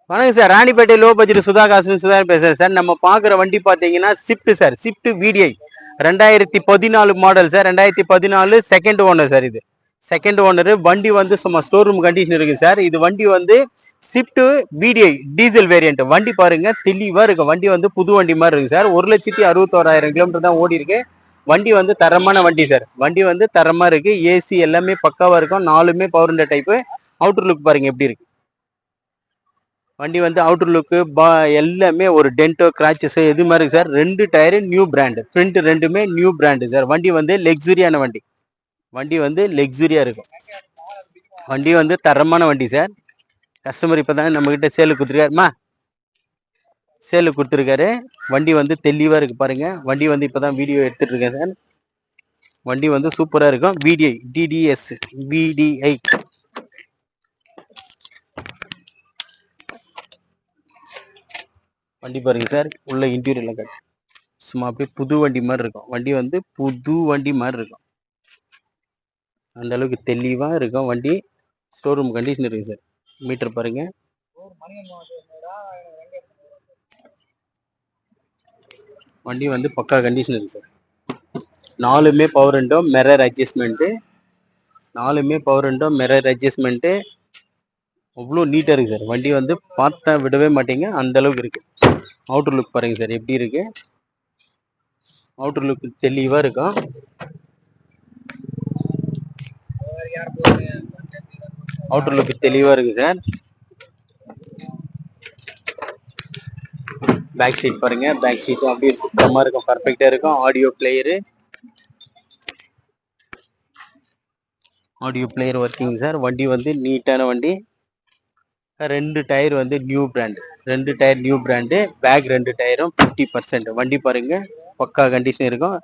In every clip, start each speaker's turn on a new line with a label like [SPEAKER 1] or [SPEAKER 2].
[SPEAKER 1] வணக்கம் sir, Ranipet low budget Sudha பேசுறேன் sir. நம்ம பாக்குற வண்டி பாத்தீங்கன்னா Swift sir, Swift VDI 2014 model sir. 2014 second owner sir. இது செகண்ட் ஓனர். வண்டி வந்து சும்மா ஸ்டோர் ரூம் கண்டிஷன் இருக்கு சார். இது வண்டி வந்து ஸ்விஃப்ட் VDI டீசல் வேரியன்ட். வண்டி பாருங்க தெளிவா இருக்கு. வண்டி வந்து புது வண்டி மாதிரி இருக்கு சார். 1,61,000 கிலோமீட்டர் தான் ஓடி இருக்கு. வண்டி வந்து தரமான வண்டி சார். வண்டி வந்து தரமா இருக்கு. ஏசி எல்லாமே பக்காவா இருக்கும். 4மே power window type. Outer look பாருங்க எப்படி இருக்கு. வண்டி வந்து அவுட்டர் லுக்கு எல்லாமே ஒரு டென்டோ கிராச்சஸ் இது மாதிரி sir. 2 tyre new brand. Front ரெண்டுமே நியூ பிராண்டு சார். வண்டி வந்து லக்ஸுரியான வண்டி. வண்டி வந்து லக்ஸுரியா இருக்கும். வண்டி வந்து தரமான வண்டி சார். கஸ்டமர் இப்பதான் நம்ம கிட்ட சேலுக்கு கொடுத்துருக்காருமா, சேலுக்கு கொடுத்துருக்காரு. வண்டி வந்து தெளிவா இருக்கு பாருங்க. வண்டி வந்து இப்பதான் வீடியோ எடுத்துட்டு இருக்கேன் சார். வண்டி வந்து சூப்பரா இருக்கும். VDI DDS VDI வண்டி பாருங்க சார். உள்ள இன்டீரியர்ல கட்டு சும்மா அப்படியே புது வண்டி மாதிரி இருக்கும். வண்டி வந்து புது வண்டி மாதிரி இருக்கும். அந்த அளவுக்கு தெளிவா இருக்கும் வண்டி. ஸ்டோர் ரூம் கண்டிஷன் இருக்கு சார். மீட்டர் பாருங்க. வண்டி வந்து பக்கா கண்டிஷன் இருக்கு சார். 4மே பவர் விண்டோ, மிரர் அட்ஜஸ்ட்மெண்ட். 4மே பவர் விண்டோ, மிரர் அட்ஜஸ்ட்மெண்ட். அவ்வளோ நீட்டா இருக்கு சார். வண்டி வந்து பார்த்தா விடவே மாட்டீங்க, அந்த அளவுக்கு இருக்கு. அவுட்டர் லுக் பாருங்க சார் எப்படி இருக்கு. அவுட்டர் லுக் தெளிவா இருக்கும். அவுட்டர் லுக் தெளிவா இருக்கு சார். பேக் சீட் பாருங்க. பேக் சீட் அப்படியே சுத்தமா இருக்கும், பர்ஃபெக்டா இருக்கும். Audio player working sir. வண்டி வந்து நீட்டான வண்டி. 2 டயர் வந்து new brand. 2 tyre new brand. Back 2 டயரும் 50%. வண்டி பாருங்க பக்கா கண்டிஷன் இருக்கும்.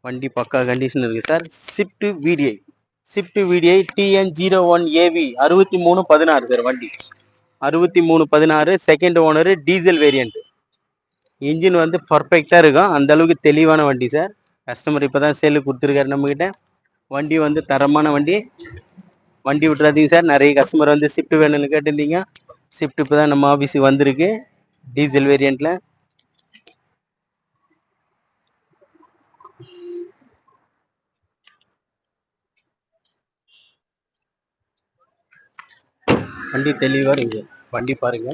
[SPEAKER 1] வண்டி பக்கா கண்டிஷன் இருக்கு sir. Swift VDI TN01AV 6316 sir. வண்டி 6316 second owner diesel variant. Engine வந்து பர்ஃபெக்டா இருக்கும். அந்த அளவுக்கு தெளிவான வண்டி சார். கஸ்டமர் இப்பதான் சேலு கொடுத்துருக்காரு நம்ம கிட்ட. வண்டி வந்து தரமான வண்டி. வண்டி விட்டுறாதீங்க சார். நிறைய கஸ்டமர் வந்து ஸ்விஃப்ட் வேணும்னு கேட்டிருந்தீங்க. ஸ்விஃப்ட் இப்பதான் நம்ம ஆஃபீஸுக்கு வந்திருக்கு டீசல் வேரியன்ட்ல. வண்டி தெளிவா இருக்கு. வண்டி பாருங்க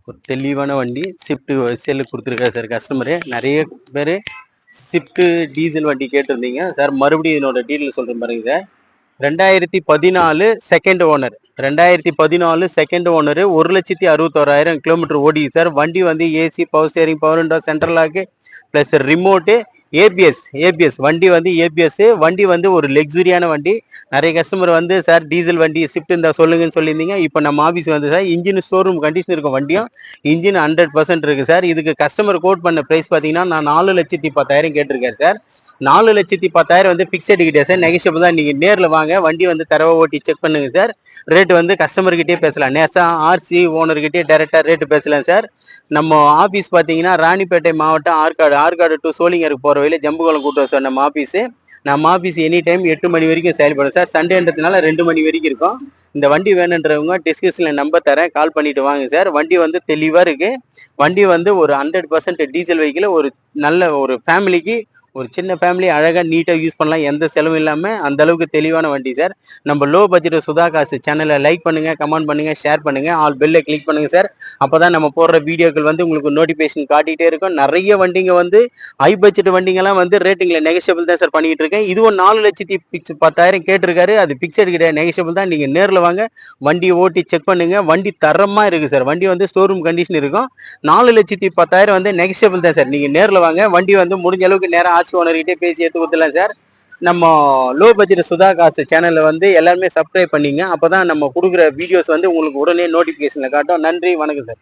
[SPEAKER 1] ஒரு தெளிவான வண்டி. ஸ்விஃப்ட் சேலுக்கு கொடுத்துருக்காரு சார் கஸ்டமரு. நிறைய பேர் ஸ்விஃப்ட் டீசல் வண்டி கேட்டிருந்தீங்க சார். மறுபடியும் என்னோட டீட்டெயில் சொல்றேன் பாருங்க sir. 2014 second owner. 2014 second owner. 1,61,000 kilometre ஓடி சார். வண்டி வந்து AC, power steering, power window, central lock plus remote, ABS. வண்டி வந்து ஏபிஎஸ். வண்டி வந்து ஒரு லக்ஸுரியான வண்டி. நிறைய கஸ்டமர் வந்து சார் டீசல் வண்டி ஸ்விஃப்ட் இருந்தா சொல்லுங்கன்னு சொல்லியிருந்தீங்க. இப்போ நம்ம ஆஃபீஸ் வந்து sir engine store room condition இருக்கும். வண்டியும் இன்ஜின் 100% இருக்கு சார். இதுக்கு கஸ்டமர் கோட் பண்ண பிரைஸ் பார்த்தீங்கன்னா நான் 4,10,000 கேட்டிருக்கேன் சார். 4,10,000 வந்து பிக்சட் கிட்டே சார். நெகஷியபிள் தான். நீங்க நேரில் வாங்க, வண்டி வந்து தரவை ஓட்டி செக் பண்ணுங்க சார். ரேட் வந்து கஸ்டமர் கிட்டே பேசலாம். நேசா RC ஓனர்கிட்டே டைரக்டா ரேட் பேசலாம் சார். நம்ம ஆஃபீஸ் பார்த்தீங்கன்னா ராணிப்பேட்டை மாவட்டம் ஆற்காடு டு சோளிங்கருக்கு போற வழியில ஜம்புகுளம் கூட்டம் சார் நம்ம ஆஃபீஸு. நம்ம ஆஃபீஸ் எனி டைம் 8 மணி வரைக்கும் செயல்படும் சார். சண்டேன்றதுனால 2 மணி வரைக்கும் இருக்கும். இந்த வண்டி வேணுன்றவங்க டிஸ்கிரிப்ஷன்ல நம்பர் தரேன், கால் பண்ணிட்டு வாங்க சார். வண்டி வந்து தெளிவா இருக்கு. வண்டி வந்து ஒரு 100% டீசல் வெஹிக்கிள். ஒரு நல்ல ஒரு ஃபேமிலிக்கு, ஒரு சின்ன ஃபேமிலி அழகா நீட்டா யூஸ் பண்ணலாம், எந்த செலவும் இல்லாம. அந்த அளவுக்கு தெளிவான வண்டி சார். நம்ம லோ பட்ஜெட் சுதா காசு சேனலை லைக் பண்ணுங்க, கமெண்ட் பண்ணுங்க, ஷேர் பண்ணுங்க, ஆல் பெல்லை கிளிக் பண்ணுங்க சார். அப்பதான் நம்ம போடுற வீடியோக்கள் வந்து உங்களுக்கு நோட்டிபிகேஷன் காட்டிட்டே இருக்கும். நிறைய வண்டிங்க வந்து ஹை பட்ஜெட் வண்டிங்கெல்லாம் வந்து ரேட்டிங்ல நெகஷியபிள் தான் சார் பண்ணிட்டு இருக்கேன். இதுவும் 4,10,000 கேட்டிருக்காரு. அது பிக்சட் கிடையாது, நெகஷியபிள் தான். நீங்க நேரில் வாங்க, வண்டி ஓட்டி செக் பண்ணுங்க. வண்டி தரமா இருக்கு சார். வண்டி வந்து ஸ்டோர் ரூம் கண்டிஷன் இருக்கும். 4,10,000 வந்து நெகஷியபிள் தான் சார். நீங்க நேரில் வாங்க, வண்டி வந்து முடிஞ்ச அளவுக்கு நேரம் ஆர்சி ஓனர்கிட்டே பேசி எடுத்து கொடுத்துலாம் சார். நம்ம லோ பட்ஜெட் சுதா காசு சேனல்ல வந்து எல்லாருமே சப்ஸ்கிரைப் பண்ணிங்க. அப்பதான் நம்ம கொடுக்குற வீடியோஸ் வந்து உங்களுக்கு உடனே நோட்டிபிகேஷன்ல காட்டும். நன்றி, வணக்கம் சார்.